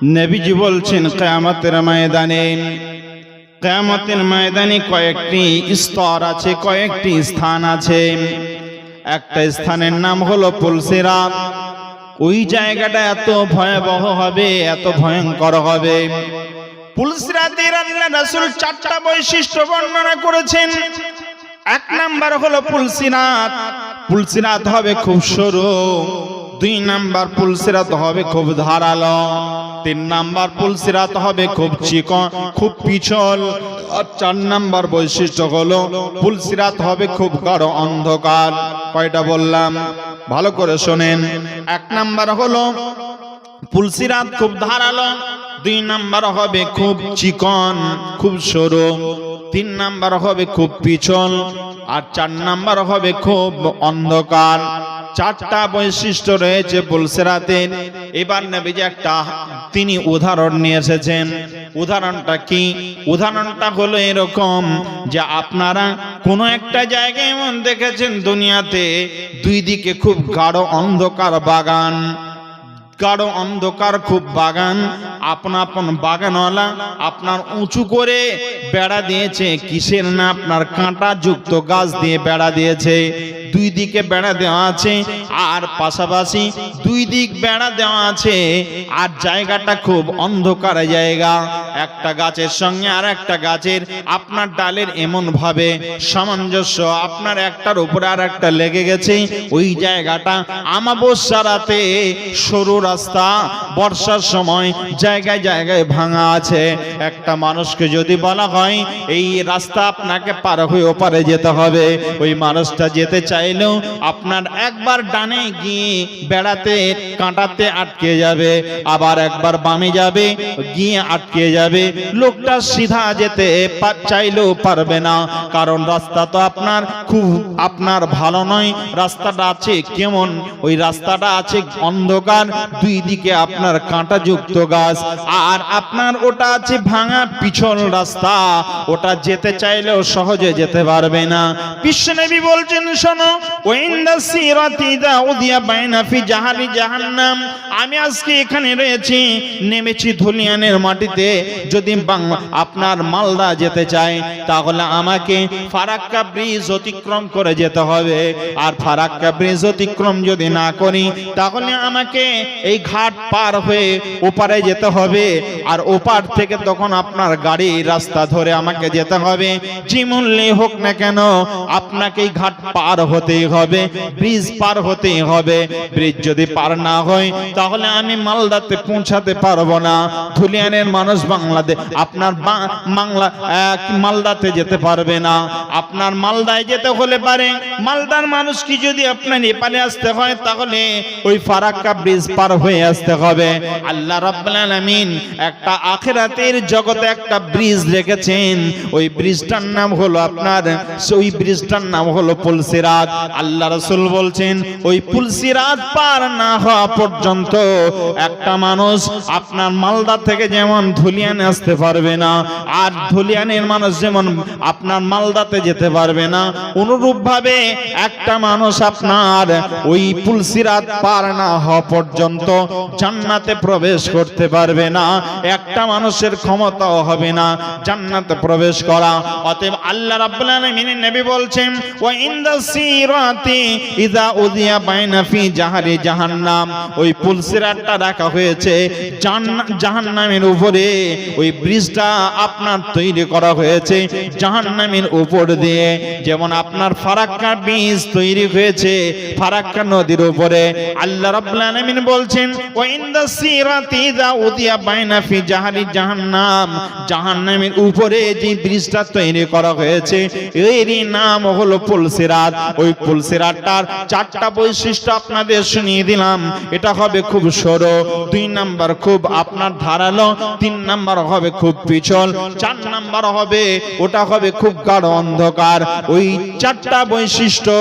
নবীজি বলছেন কিয়ামতের ময়দানে কয়েকটি স্তর আছে, কয়েকটি স্থান আছে। একটা স্থানের নাম হলো পুলসিরাত। ওই জায়গাটা এত ভয়াবহ হবে, এত ভয়ঙ্কর হবে। পুলসিরাতের আল্লাহ রাসূল 4টা বৈশিষ্ট্য বর্ণনা করেছেন। এক নাম্বার হলো পুলসিরাত হবে খুব সরু। 2 নাম্বার পুলসিরাত হবে খুব ধারালো। 3 নাম্বার পুলসিরাত হবে খুব চিকন, খুব পিছল। আর 4 নাম্বার বৈশিষ্ট্য হলো পুলসিরাত হবে খুব গাঢ় অন্ধকার। কয়টা বললাম? ভালো করে শোনেন। 1 নাম্বার হলো পুলসিরাত খুব ধারালো, 2 নাম্বার হবে খুব চিকন, খুব সরু, 3 নাম্বার হবে খুব পিছল, আর 4 নাম্বার হবে খুব অন্ধকার। 4টা বৈশিষ্ট্য রয়েছে পুলসিরাতের। এবার নবীজি তিনি উদাহরণ নিয়ে এসেছেন। উদাহরণটা কি? উদাহরণটা হলো এরকম যে আপনারা কোনো একটা জায়গায় এমন দেখেছেন দুনিয়াতে 2 দিকে খুব গাঢ় অন্ধকার বাগান, গাঢ় অন্ধকার খুব বাগান। আপন বাগানওয়ালা আপনার উঁচু করে বেড়া দিয়েছে। কিসের না? আপনার কাঁটা যুক্ত গাছ দিয়ে বেড়া দিয়েছে। 2 দিকে বেড়া দেওয়া আছে, আর পাশাপাশি 2 দিক বেড়া দেওয়া আছে, আর জায়গাটা খুব অন্ধকার জায়গা। একটা গাছের সঙ্গে আর একটা গাছের আপনার ডালের এমন ভাবে সামঞ্জস্য, আপনার একটার উপরে আর একটা লেগে গেছে। ওই জায়গাটা আমাবস্যা রাতে সরু রাস্তা, বর্ষার সময় জায়গায় জায়গায় ভাঙা আছে। একটা মানুষকে যদি বলা হয় এই রাস্তা আপনাকে পার হয়ে ওপারে যেতে হবে, ওই মানুষটা যেতে চাইলেও আপনার একবার ডানে গিয়ে বেড়াতে কাঁটাতে আটকে যাবে, আবার একবার বামে যাবে গিয়ে আটকে যাবে। লোকটা সিধা যেতে চাইলেও পারবে না, কারণ রাস্তা তো আপনার ভালো নয়। রাস্তাটা আছে কেমন? ওই রাস্তাটা আছে অন্ধকার, 2 দিকে আপনার কাঁটা যুক্ত গাছ, আর আপনার ওটা আছে ভাঙা পিছল রাস্তা। ওটা যেতে চাইলেও সহজে যেতে পারবে না। বিশ্বনবী বলছেন, শোনো, ওয়াইন্দা সিরাতি দা উদিয়া বাইনা ফি জাহারি জাহান্নাম। আমি আজকে এখানে রয়েছি, নেমেছি ধুলিয়ানের মাটিতে। যদি আপনার মালদা যেতে চাই তাহলে আমাকে ফারাক্কা ব্রিজ অতিক্রম করে যেতে হবে। আর ফারাক্কা ব্রিজ অতিক্রম যদি না করি তাহলে আমাকে এই ঘাট পার হয়ে ওপারে যেতে হবে। আর ওপার থেকে তখন আপনার গাড়ি রাস্তা ধরে আমাকে যেতে হবে। যে মূল্যে হোক না কেন আপনাকে এই ঘাট পার হতেই হবে, ব্রিজ পার হতেই হবে। ব্রিজ যদি পার না হয় তাহলে আমি মালদাতে পৌঁছাতে পারবো না। ধুলিয়ানের মানুষ আপনার মালদাতে যেতে পারবে না। আপনার মালদায় যেতে হলে পারে মালদার মানুষ কি যদি আপনার নেপালে আসতে হয় তাহলে ওই ফারাক্কা ব্রিজ পার হয়ে আসতে হবে। আল্লাহ রাব্বুল আলামিন একটা আখিরাতের জগতে একটা ব্রিজ রেখেছেন। ওই ব্রিজটার নাম হলো পুলসিরাত। আল্লাহ রাসূল বলছেন ওই পুলসিরাত পার না হওয়া পর্যন্ত একটা মানুষ আপনার মালদা থেকে যেমন ধুলিয়ানে আসতে পারবে না, আর ধুলিয়ানের মানুষ যেমন আপনার মালদাতে যেতে পারবে না, অনুরূপ ভাবে একটা মানুষ আপনার ওই পুলসিরাত পার না হওয়া পর্যন্ত জান্নাতে প্রবেশ করতে পারবে না। একটা মানুষের ক্ষমতাও হবে না জান্নাতে প্রবেশ করা। অতএব আল্লাহ রাব্বুল আলামিনের নবী বলছেন, ওয়া ইনদা সিরাতি ইযা উদিয়া বাইনা ফি জাহারি জাহান্নাম। ওই পুলসিরাতটা রাখা হয়েছে জাহান্নামের উপরে। ওই ব্রিজটা আপনার তৈরি করা হয়েছে জাহান্নামের উপর দিয়ে, যেমন আপনার ফারাক্কা ব্রিজ তৈরি হয়েছে ফারাক্কা নদীর উপরে। আল্লাহ রাব্বুল আলামিন বলছেন, ওয়া ইনদা সিরাতি ইযা উদিয়া বাইনা ফি জাহারি জাহান্নাম। জাহান্নামের উপরে যে ব্রিজটা তৈরি করা হয়েছে এরই নাম হলো পুলসিরাত। ওই পুলসিরাতটার 4টা বৈশিষ্ট্য আপনাদের শুনিয়ে দিলাম। এটা হবে খুব সরু, 2 নাম্বার খুব আপনার ধারালো, 3 নাম্বার হবে খুব পিছল, 4 নাম্বার হবে ওটা হবে খুব গাঢ় অন্ধকার। ওই 4টা বৈশিষ্ট্য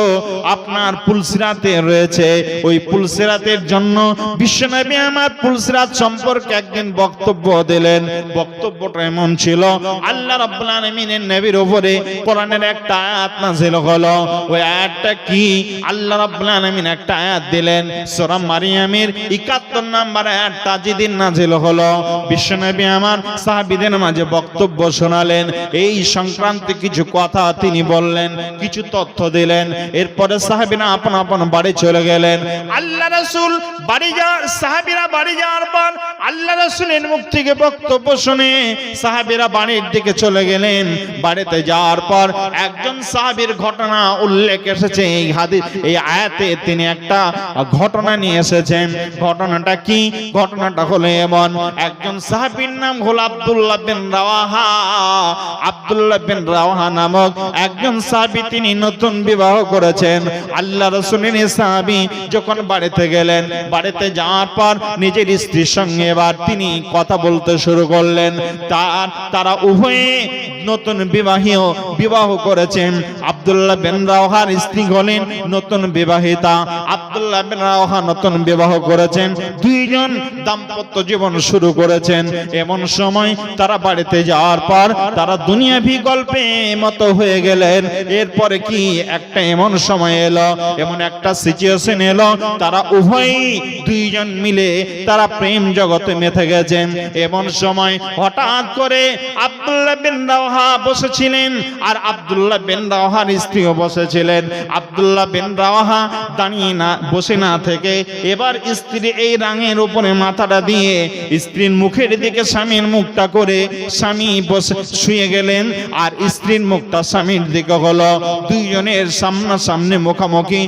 আপনার পুলসিরাতে রয়েছে। ওই পুলসিরাতের জন্য বিশ্বনবী আমার পুলসিরাত সম্পর্কে একদিন বক্তব্য দিলেন। বক্তব্যটা এমন ছিল, আল্লাহ রাব্বুল আলামিনের নবীর উপরে কোরআনের একটা আয়াত নাযিল হলো। ওই আয়াত আয়াতটা কি? আল্লাহ রাব্বুল আলামিন একটা আয়াত দিলেন, সূরা মারিয়ামের 71 নম্বর আয়াতটা যেদিন নাযিল হলো, বিশ্বনবী আমার সাহাবীদের মাঝে বক্তব্য শোনালেন, এই সংক্রান্তে কিছু কথা তিনি বললেন, কিছু তথ্য দিলেন। এরপরে সাহাবীরা আপন আপন বাড়ি চলে গেলেন। আল্লাহ রাসূল সাহাবীরা বাড়ি যাওয়ার পর আল্লাহ রাসূলের মুখ থেকে বক্তব্য শুনে সাহাবীরা বাড়ির দিকে চলে গেলেন। বাড়িতে যাওয়ার পর একজন সাহাবীর ঘটনা উল্লেখ এসেছে এই হাদিস, এই আয়াতে তিনি একটা ঘটনা নিয়ে এসেছেন। ঘটনাটা কি? ঘটনাটা হলো এমন, একজন সাহাবীর নাম হলো আব্দুল্লাহ বিন রাওয়াহা। আব্দুল্লাহ বিন রাওয়াহা নামক একজন সাহাবী, তিনি নতুন বিবাহ করেছেন। আল্লাহ রাসূলের সাহাবী যখন বাড়িতে গেলেন, বাড়িতে যাওয়ার পর নিজের স্ত্রীর সঙ্গে এবার তিনি কথা বলতে শুরু করলেন। তারা উভয়ে নতুন বিবাহ করেছেন। আব্দুল্লাহ বিন রাওয়াহার স্ত্রী হলেন নতুন বিবাহিতা, আব্দুল্লাহ বিন রাওয়াহা নতুন বিবাহ করেছেন। দুইজন দাম্পত্য জীবন শুরু করেছেন। এমন সময় তারা বাড়িতে যাওয়ার পর তারা দুনিয়াভি গল্পে মতো হয়ে গেলেন। এরপরে কি একটা এমন সময় এলো, এমন একটা সিচুয়েশন এলো, তারা উভয়ই দুইজন মিলে তারা প্রেম জগতে মেতে গেছেন। এমন সময় হঠাৎ করে আব্দুল্লাহ বিন রাওয়াহা বসেছিলেন আর আব্দুল্লাহ বিন রাওয়াহার স্ত্রীও বসেছিলেন। আব্দুল্লাহ বিন রাওয়াহা দাঁড়িয়ে না বসে না থেকে এবার স্ত্রী এই রাঙের উপরে মাথাটা দিয়ে স্ত্রীর মুখের দিকে স্বামীর মুখটা করে স্বামী বসে শুয়ে গেলেন আর স্ত্রীর মুখটা স্বামীর দিকে হলো। দুইজনের সামনাসামনি মুখোমুখি,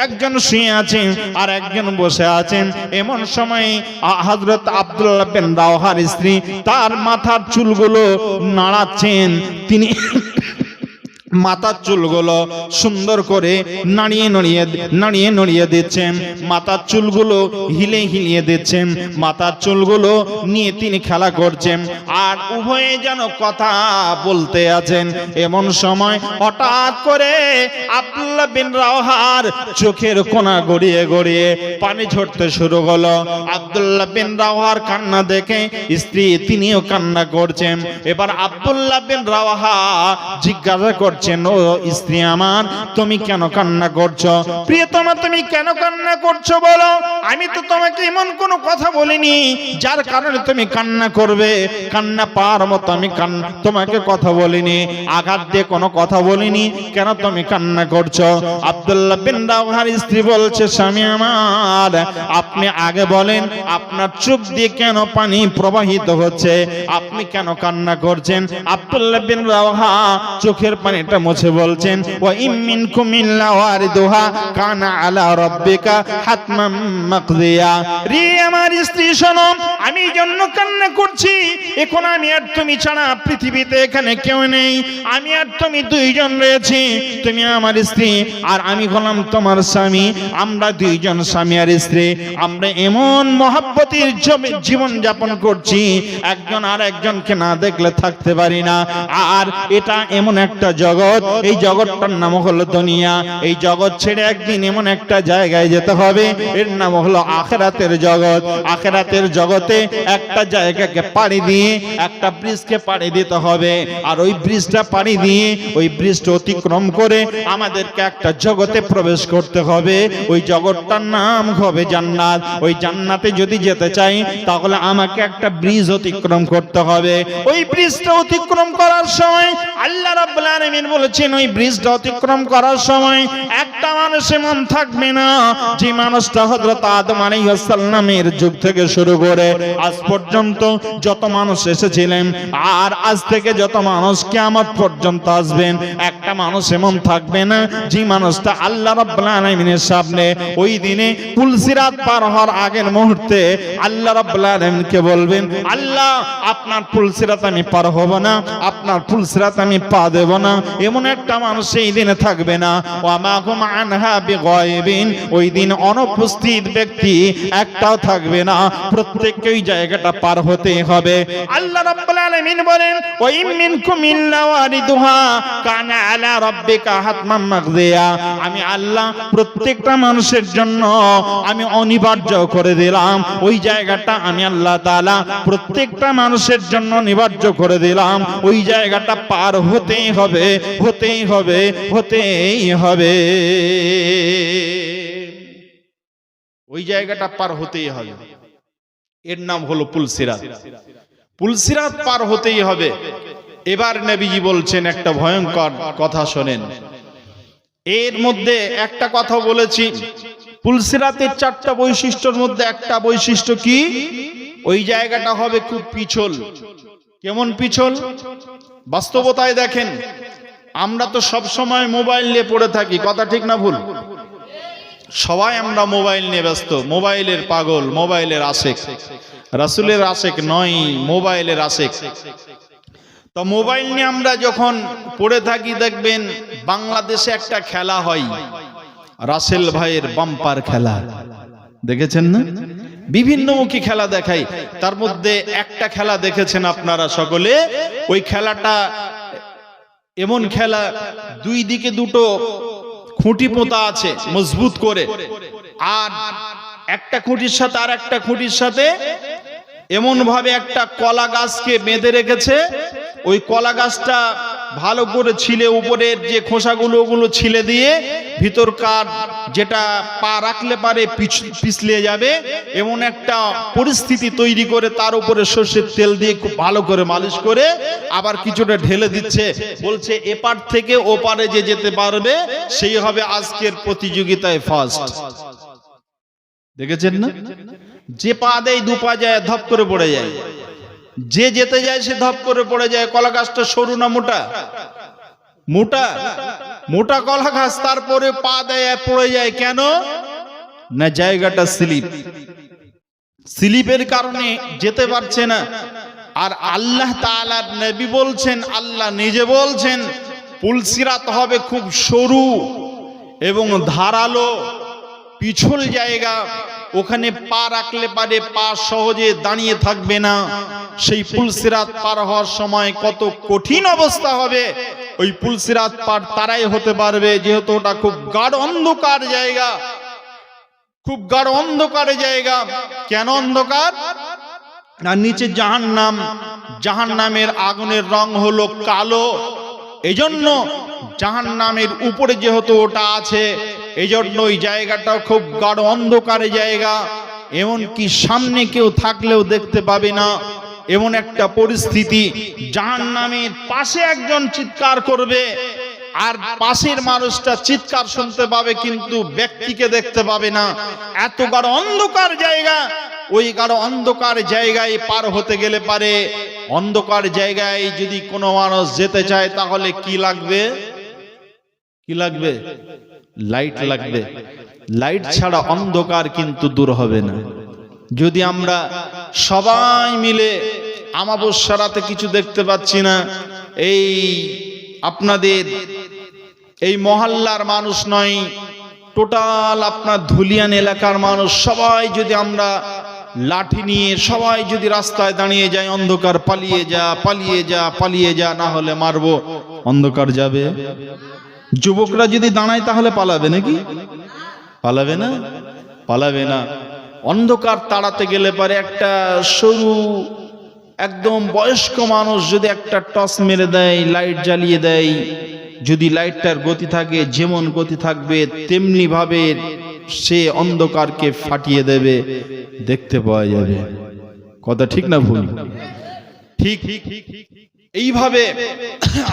একজন শুয়ে আছেন আর একজন বসে আছেন। এমন সময় হযরত আব্দুল্লাহ বিন রাওয়াহার স্ত্রী তার মাথার চুলগুলো নাড়াচ্ছেন। তিনি মাথার চুলগুলো সুন্দর করে নাড়িয়ে নড়িয়ে দিচ্ছেন, মাথার চুলগুলো হিলিয়ে দিচ্ছেন, মাথার চুলগুলো নিয়ে তিনি খেলা করছেন আর উভয়ে যেন কথা বলতে আছেন। এমন সময় হঠাৎ করে আব্দুল্লাহ বিন রাওয়াহার চোখের কোণা গড়িয়ে গড়িয়ে পানি ঝরতে শুরু হলো। আব্দুল্লাহ বিন রাওয়াহার কান্না দেখে স্ত্রী তিনিও কান্না করছেন। এবার আব্দুল্লাহ বিন রাওয়াহা জিজ্ঞাসা করছেন, ও স্ত্রী আমার, তুমি কেন কান্না করছো? প্রিয়তমা, তুমি কেন কান্না করছো বলো? আমি তো তোমাকে এমন কোনো কথা বলিনি যার কারণে তুমি কান্না করবে। কান্না পাওয়ার মতো আমি তোমাকে কথা বলিনি, আঘাত দিয়ে কোনো কথা বলিনি, কেন তুমি কান্না করছো? আব্দুল্লাহ বিন রাওয়াহার স্ত্রী বলছে, স্বামী আমার, আপনি আগে বলেন আপনার চোখ দিয়ে কেন পানি প্রবাহিত হচ্ছে, আপনি কেন কান্না করছেন? আব্দুল্লাহ বিন রাওয়াহা চোখের পানিটা মুছে বলছেন, ওয়া ইম মিনকুম ইল্লা ওয়ারিদুহা কানা আলা রাব্বিকা হাতমান মাকদিয়া। রে আমার স্ত্রী শোনো, আমি জন্য কান্না করছি, এখন আমি আর তুমি ছাড়া পৃথিবীতে এখানে কেউ নেই, আমি আর তুমি দুইজন রয়েছি, তুমি আমার স্ত্রী আর আমি হলাম তোমার স্বামী। আমরা দুইজন স্বামী আর স্ত্রী, আমরা এমন মহব্বতের জীবন যাপন করছি, একজন আর একজনকে না দেখলে থাকতে পারি না। আর এটা এমন একটা জগৎ, এই জগৎটার নাম হলো দুনিয়া। এই জগৎ ছেড়ে একদিন এমন একটা জায়গায় যেতে হবে, এর নাম হলো আখিরাতের জগৎ। আখিরাতের জগতে একটা জায়গাকে পাড়ি দিয়ে একটা ব্রিজকে পাড়ি দিতে হবে, আর ওই ব্রিজটা পাড়ি দিয়ে ওই ব্রিজটা অতিক্রম করে আমাদেরকে একটা জগতে প্রবেশ করতে হবে। ওই জগৎটার নাম হবে জান্নাত। ওই জান্নাতে যদি যেতে চাই তাহলে আমাকে একটা ব্রিজ অতিক্রম করতে হবে। ওই ব্রিজটা অতিক্রম করার সময় আল্লাহ রাব্বুল আলামিন বলেছেন, ওই ব্রিজটা অতিক্রম করার সময় একটা মানুষ এমন থাকবে না যে মানুষটা হযরত আদম আলাইহিস সালামের যুগ থেকে শুরু করে আজ পর্যন্ত যত মানুষ এসেছিলেন আর আজ থেকে যত মানুষ কিয়ামত পর্যন্ত আসবেন, একটা মানুষ এমন থাকবে না যে মানুষটা আল্লাহ রাব্বুল আলামিনের সামনে ওই দিনে পুলসিরাত পার হওয়ার আগের মুহূর্তে আল্লাহ রাব্বুল আলামিনকে বলবেন, আল্লাহ আপনার পুলসিরাত আমি পার হব না, আপনার পুলসিরাত আমি পা দেব না। এমন একটা মানুষ সেই দিনে থাকবে না। ওয়া মা হুম আনহা বিগায়বিন, ওই দিন অনুপস্থিত ব্যক্তি একটাও থাকবে না, প্রত্যেককে ওই জায়গাটা পার হতে হবে। আল্লাহ রাব্বুল আলামিন বলেন, ওয়া ইম মিনকুম ইল্লা ওয়ারিদুহা কানা আলা রাব্বিকা হাতমান মাকদিয়া। আমি আল্লাহ প্রত্যেকটা মানুষের জন্য আমি অনিবার্য করে দিলাম, ওই জায়গাটা আমি আল্লাহ তাআলা প্রত্যেকটা মানুষের জন্য অনিবার্য করে দিলাম, ওই জায়গাটা পার হতেই হবে। হতেই হবে, হতেই হবে। ওই জায়গাটা পার হতেই হবে। এর নাম হলো পুলসিরাত। পুলসিরাত পার হতেই হবে। এবার নবীজি বলছেন একটা ভয়ঙ্কর কথা শোনেন। এর মধ্যে একটা কথা বলেছি, পুলসিরাতের 4টা বৈশিষ্ট্যের মধ্যে একটা বৈশিষ্ট্য কি? ওই জায়গাটা হবে খুব পিছল। কেমন পিছল? বাস্তবতায় দেখেন, আমরা তো সব সময় মোবাইল নিয়ে পড়ে থাকি, কথা ঠিক না ভুল? সবাই আমরা মোবাইল নিয়ে ব্যস্ত, মোবাইলের পাগল, মোবাইলের আশেক। রাসূলের আশেক নয়, মোবাইলের আশেক। তো মোবাইল নিয়ে আমরা যখন পড়ে থাকি, দেখবেন বাংলাদেশে একটা খেলা হয়, রাসেল ভাইয়ের বাম্পার খেলা, দেখেছেন না? বিভিন্নমুখী খেলা দেখায়। তার মধ্যে একটা খেলা দেখেছেন আপনারা সকলে। ওই খেলাটা এমন খেলা, দুই দিকে দুটো খুঁটি পোঁতা আছে মজবুত করে, আর একটা খুঁটির সাথে আর একটা খুঁটির সাথে এমন ভাবে একটা কলা গাছকে বেঁধে রেখেছে। ওই কলা গাছটা ভালো করে ছিলে, উপরের যে খোসাগুলো ওগুলো ছিলে দিয়ে, ভিতরকার যেটা পা রাখলে পারে পিছলে যাবে, এমন একটা পরিস্থিতি তৈরি করে তার উপরে সর্ষের তেল দিয়ে খুব ভালো করে মালিশ করে আবার কিছুটা ঢেলে দিচ্ছে। বলছে এপার থেকে ওপারে যে যেতে পারবে সেই হবে আজকের প্রতিযোগিতায় ফার্স্ট। দেখেছেন না? যে পা দেয় দু পা যায়, ধপ করে পড়ে যায়। যে যেতে যায় সে ধপ করে পড়ে যায়। কলা গাছটা সরু না মোটা? মোটা, মোটা কলা গাছ, তারপরে পা দেয় পড়ে যায়। কেন না? জায়গাটা স্লিপ, স্লিপের কারণে যেতে পারছে না। আর আল্লাহ তাআলার নবী বলছেন, আল্লাহ নিজে বলছেন, পুলসিরাত হবে খুব সরু এবং ধারালো, পিছল জায়গা। ওখানে পা রাখলে পারে পা সহজে দাঁড়িয়ে থাকবে না। সেই পুলসিরাত পার হওয়ার সময় কত কঠিন অবস্থা হবে, ওই পুলসিরাত পার তারাই হতে পারবে, যেহেতু ওটা খুব গাঢ় অন্ধকার জায়গা, খুব গাঢ় অন্ধকার জায়গা। কেন অন্ধকার? আর নিচে জাহান্নাম, জাহান্নামের আগুনের রং হলো কালো। এজন্য জাহান্নামের উপরে যেহেতু ওটা আছে, এজন্য ওই জায়গাটা খুব গাঢ় অন্ধকারে জায়গা। এমনকি সামনে কেউ থাকলেও দেখতে পাবে না, এমন একটা পরিস্থিতি। জাহান্নামের পাশে একজন চিৎকার করবে, আর পাশের মানুষটা চিৎকার শুনতে পাবে কিন্তু ব্যক্তিকে দেখতে পাবে না। এত গাঢ় অন্ধকার জায়গা। ওই গাঢ় অন্ধকার জায়গায় পার হতে গেলে পারে, অন্ধকার জায়গায় যদি কোনো মানুষ যেতে চায় তাহলে কি লাগবে? কি লাগবে? লাইট লাগবে। লাইট ছাড়া অন্ধকার কিন্তু দূর হবে না। যদি আমরা সবাই মিলে আমাবস্যা রাতে কিছু দেখতে পাচ্ছি না, এই আপনাদের এই মহল্লার মানুষ নয়, টোটাল আপনার ধুলিয়ান এলাকার মানুষ সবাই যদি আমরা লাঠি নিয়ে সবাই যদি রাস্তায় দাঁড়িয়ে যায়, অন্ধকার পালিয়ে যা, পালিয়ে যা, পালিয়ে যা, না হলে মারবো, অন্ধকার যাবে। যুবকরা যদি দাঁড়ায় তাহলে পালাবে নাকি? পালাবে না, পালাবে না। অন্ধকার তাড়াতে গেলে পারে একটা সরু একদম বয়স্ক মানুষ যদি একটা টর্চ মেরে দেয়, লাইট জ্বালিয়ে দেয়, যদি লাইটটার গতি থাকে, যেমন গতি থাকবে তেমনি ভাবে সে অন্ধকারকে ফাটিয়ে দেবে, দেখতে পাওয়া যাবে। কথা ঠিক না ভুল? ঠিক। এইভাবে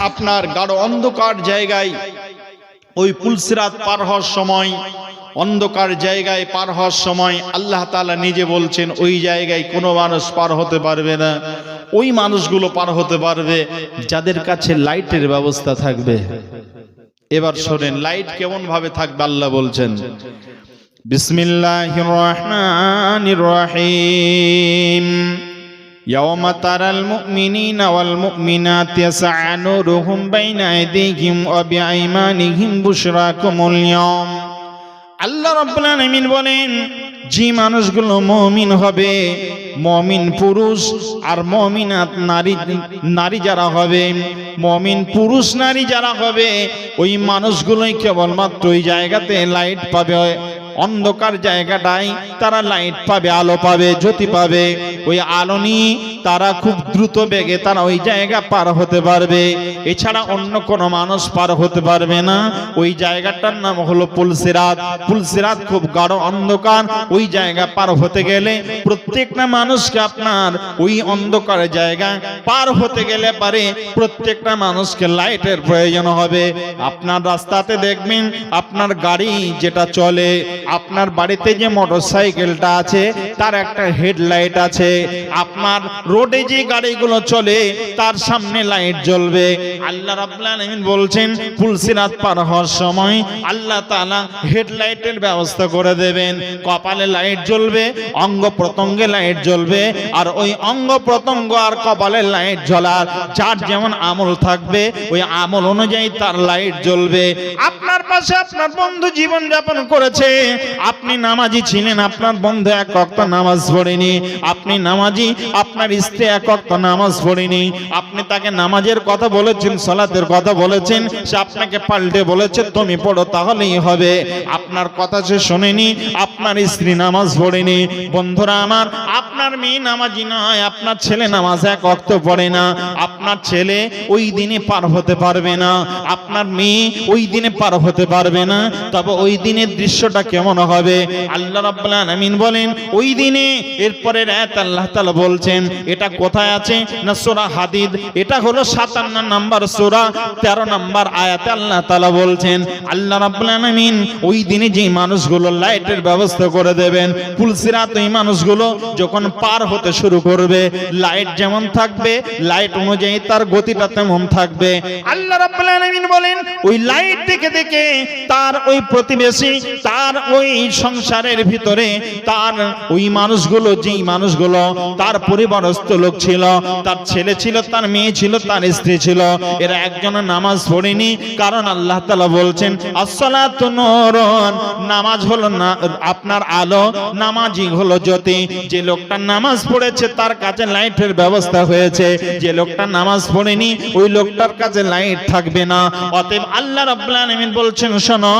আপনার গাঢ় অন্ধকার জায়গায় ওই পুলসিরাত পার হওয়ার সময়, অন্ধকার জায়গায় পার হওয়ার সময় আল্লাহ তাআলা নিজে বলছেন ওই জায়গায় কোনো মানুষ পার হতে পারবে না। ওই মানুষগুলো পার হতে পারবে যাদের কাছে লাইটের ব্যবস্থা থাকবে। এবার শোনেন লাইট কেমন ভাবে থাকবে। আল্লাহ বলছেন, বিসমিল্লাহির রহমানির রহিম, ইয়াওমা তারাল মুমিনিনা ওয়াল মুমিনাতি ইয়াসআ নূরুহুম বাইনা আইদিহিম ওয়া বিআইমানিহিম বুশরাকুমুল ইয়াওম। আল্লাহ রাব্বুল আলামিন বলেন, যে মানুষগুলো মুমিন হবে, মুমিন পুরুষ আর মুমিনাত নারী যারা হবে, মুমিন পুরুষ নারী যারা হবে, ওই মানুষগুলোই কেবলমাত্র ওই জায়গাতে লাইট পাবে। অন্ধকার জায়গাটায় তারা লাইট পাবে, আলো পাবে, জ্যোতি পাবে। ওই আলো নিয়ে তারা খুব দ্রুত বেগে তারা ওই জায়গা পার হতে পারবে, এছাড়া অন্য কোনো মানুষ পার হতে পারবে না। ওই জায়গাটার নাম হলো পুলসিরাত। পুলসিরাত খুব গাঢ় অন্ধকার, ওই জায়গা পার হতে গেলে প্রত্যেকটা মানুষকে আপনার ওই অন্ধকার জায়গা পার হতে গেলে পারে প্রত্যেকটা মানুষকে লাইটের প্রয়োজন হবে। আপনার রাস্তাতে দেখবেন আপনার গাড়ি যেটা চলে, আপনার বাড়িতে যে মোটরসাইকেলটা আছে তার একটা হেডলাইট আছে, আপনার রোডে যে গাড়িগুলো চলে তার সামনে লাইট জ্বলবে। আল্লাহ রাব্বুল আলামিন বলছেন পুলসিরাত পার হওয়ার সময় আল্লাহ তাআলা হেডলাইটের ব্যবস্থা করে দেবেন। কপালে লাইট জ্বলবে, অঙ্গ প্রত্যঙ্গে লাইট জ্বলবে, আর ওই অঙ্গ প্রত্যঙ্গ আর কপালে লাইট জ্বলার যার যেমন আমল থাকবে ওই আমল অনুযায়ী তার লাইট জ্বলবে। আপনার পাশে আপনার বন্ধু জীবন যাপন করেছে, আপনি নামাজি ছিলেন, আপনার বন্ধু এক ওয়াক্ত নামাজ পড়েনি, আপনি নামাজি, আপনার স্ত্রী এক ওয়াক্ত নামাজ পড়েনি, আপনি তাকে নামাজের কথা বলেছেন, সালাতের কথা বলেছেন, সে আপনাকে পাল্টে বলেছে তুমি পড়ো তাহলেই হবে, আপনার কথা সে শোনেনি, আপনার স্ত্রী নামাজ পড়েনি। বন্ধুরা আমার, আপনার মেয়ে নামাজি নয়, আপনার ছেলে নামাজ এক ওয়াক্ত পড়ে না, আপনার ছেলে ওই দিনে পার হতে পারবে না, আপনার মেয়ে ওই দিনে পার হতে পারবে না। তবে ওই দিনের দৃশ্যটা কেমন হবে? আল্লাহ রাব্বুল আলামিন বলেন ওই দিনে, এরপরের আয়াত আল্লাহ তাআলা বলছেন, এটা কোথায় আছে না সূরা হাদিদ, এটা হলো 57 নম্বর সূরা 13 নম্বর আয়াতে আল্লাহ তাআলা বলছেন আল্লাহ রাব্বুল আলামিন ওই দিনে যে মানুষগুলো লাইটের ব্যবস্থা করে দেবেন, পুলসিরাত ওই মানুষগুলো যখন পার হতে শুরু করবে লাইট যেমন থাকবে লাইট অনুযায়ী তার গতিটা তেমন থাকবে। আল্লাহ রাব্বুল আলামিন বলেন ওই লাইট দেখে দেখে তার ওই প্রতিবেশী, তার ওই সংসারের ভিতরে তার ওই মানুষগুলো, যেই মানুষগুলো তার পরিবারস্থ লোক ছিল, তার ছেলে ছিল, তার মেয়ে ছিল, তার স্ত্রী ছিল, এরা একজন নামাজ পড়েনি। কারণ আল্লাহ তাআলা বলছেন আসসালাতু নূরুন, নামাজ হলো না আপনার আলো, নামাজি হলো জ্যোতি। যে লোকটা নামাজ পড়েছে তার কাছে লাইটের ব্যবস্থা হয়েছে, যে লোকটা নামাজ পড়েনি ওই লোকটার কাছে লাইট থাকবে না। অতএব আল্লাহ রাব্বুল আলামিন বলছেন শোনো,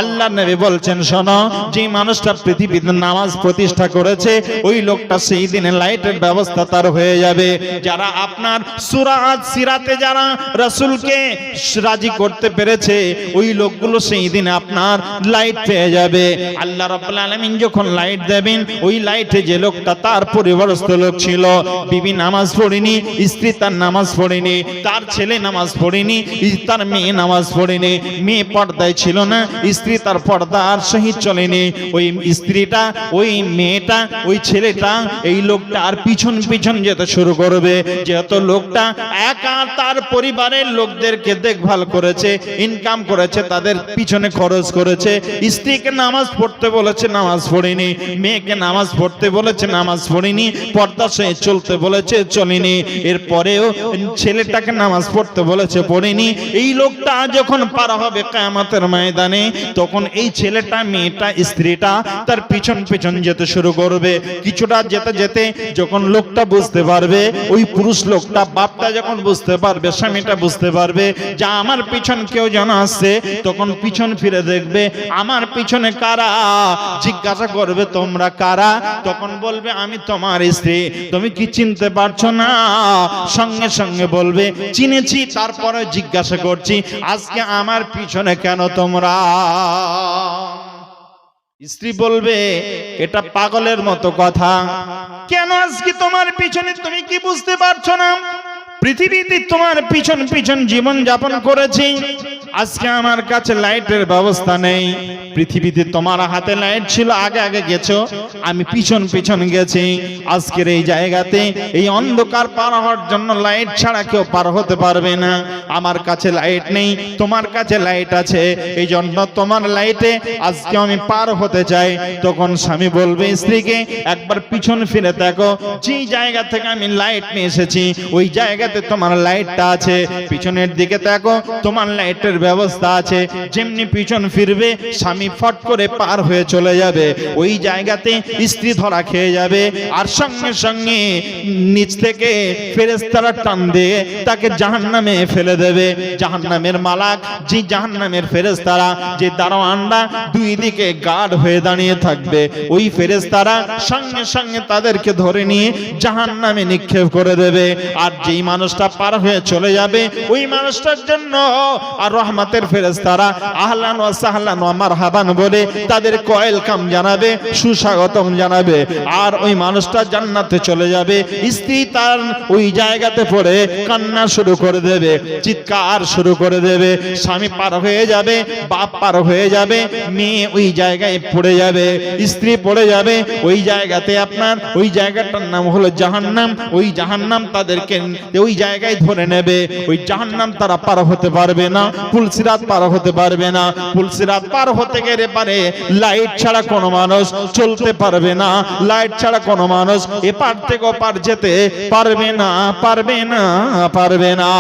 আল্লাহর নবী বলছেন শোনো, যে মানুষটা পৃথিবীতে নামাজ প্রতিষ্ঠা করেছে ওই লোকটা সেই দিনে লাইটের ব্যবস্থা তার হয়ে যাবে। যারা আপনার সূরা সিরাতে যারা রাসূলকে রাজি করতে পেরেছে ওই লোকগুলো সেই দিনে আপনার লাইট পেয়ে যাবে। আল্লাহ রাব্বুল আলামিন যখন লাইট দেবেন ওই লাইটে যে লোকটা তার পরিবারস্থ লোক ছিল, বিবি নামাজ পড়েনি, স্ত্রী তার নামাজ পড়েনি, তার ছেলে নামাজ পড়েনি, তার মেয়ে নামাজ পড়েনি, মেয়ে পর্দায় ছিল না, স্ত্রী তার পর্দার সহিত চলেনি, ওই স্ত্রীটা, ওই মেয়েটা, ওই ছেলেটা, এই লোকটা আর পিছন পিছন যেতে শুরু করবে। যেহেতু লোকটা একা তার পরিবারের লোকদেরকে দেখভাল করেছে, ইনকাম করেছে, তাদের পিছনে খরচ করেছে, স্ত্রীকে নামাজ পড়তে বলেছে নামাজ পড়েনি, মেয়েকে নামাজ পড়তে বলেছে নামাজ পড়েনি, পর্দা সহিত চলতে বলেছে চলেনি, এরপরেও ছেলেটাকে নামাজ পড়তে বলেছে পড়েনি। এই লোকটা যখন পার হবে কিয়ামতের ময়দানে তখন এই ছেলেটা, মেয়েটা, স্ত্রীটা তার পিছন পিছন যেতে শুরু করবে। কিছুটা যেতে যেতে যখন লোকটা বুঝতে পারবে, ওই পুরুষ লোকটা, বাপটা যখন বুঝতে পারবে, স্বামীটা বুঝতে পারবে যা আমার পিছন কেউ যেন আসছে, তখন পিছন ফিরে দেখবে আমার পিছনে কারা, জিজ্ঞাসা করবে তোমরা কারা, তখন বলবে আমি তোমার স্ত্রী। তুমি কি চিনতে পারছো না? সঙ্গে সঙ্গে বলবে চিনেছি, তারপরে জিজ্ঞাসা করছি আজকে আমার পিছনে কেন তোমরা? স্ত্রী বলবে এটা পাগলের মতো কথা, কেন আজকে তোমার পিছনে, তুমি কি বুঝতে পারছো না? পৃথিবীতে তোমার পিছন পিছন জীবন যাপন করেছি, আজকে আমার কাছে লাইটের ব্যবস্থা নেই। পৃথিবীতে তোমার হাতে লাইট ছিল, আগে আগে গেছো, আমি পিছন পিছন গেছি। আজকের এই জায়গাতে এই অন্ধকার পার হওয়ার জন্য লাইট ছাড়া কেউ পার হতে পারবে না। আমার কাছে লাইট নেই, তোমার কাছে লাইট আছে, এই জন্য তোমার লাইটে আজকে আমি পার হতে চাই। তখন স্বামী বলবে স্ত্রীকে একবার পিছন ফিরে দেখো, যে জায়গা থেকে আমি লাইট নিয়ে এসেছি ওই জায়গাতে তোমার লাইটটা আছে, পিছনের দিকে দেখো তোমার লাইটের ব্যবস্থা আছে। যেমনি পিছন ফিরবে স্বামী ফট করে পার হয়ে চলে যাবে, ওই জায়গাতে স্ত্রী ধরা খেয়ে যাবে, আর সঙ্গে সঙ্গে নিচ থেকে ফেরেশতারা টান দিয়ে তাকে জাহান্নামে ফেলে দেবে। জাহান্নামের মালাক, যে জাহান্নামের ফেরেশতারা, যে দারোয়ানরা দুই দিকে গার্ড হয়ে দাঁড়িয়ে থাকবে, ওই ফেরেশতারা সঙ্গে সঙ্গে তাদেরকে ধরে নিয়ে জাহান্নামে নিক্ষেপ করে দেবে। আর যেই মানুষটা পার হয়ে চলে যাবে ওই মানুষটার জন্য আর রহমতের ফেরেশতারা আহলান ওয়া সাহলান ওয়া মারহাবান বলে তাদের ওয়েলকাম জানাবে, সুস্বাগতম জানাবে। আর ওই মানুষটা জান্নাতে চলে যাবে। স্ত্রী তার ওই জায়গাতে পড়ে কান্না শুরু করে দেবে, চিৎকার শুরু করে দেবে। স্বামী পার হয়ে যাবে, বাপ পার হয়ে যাবে, মেয়ে ওই জায়গায় পড়ে যাবে, স্ত্রী পড়ে যাবে। ওই জায়গাতে আপনার ওই জায়গাটার নাম হলো জাহান্নাম। ওই জাহান্নাম তাদেরকে ওই জায়গায় ধরে নেবে। ওই জাহান্নাম তারা পার হতে পারবে না, পুলসিরাত পার হতে পারবে না। পুলসিরাত পার হতে গেলে পারে লাইট ছাড়া কোনো মানুষ চলতে পারবে না, লাইট ছাড়া কোনো মানুষ এপার থেকে ওপার যেতে পারবে না, পারবে না, পারবে না।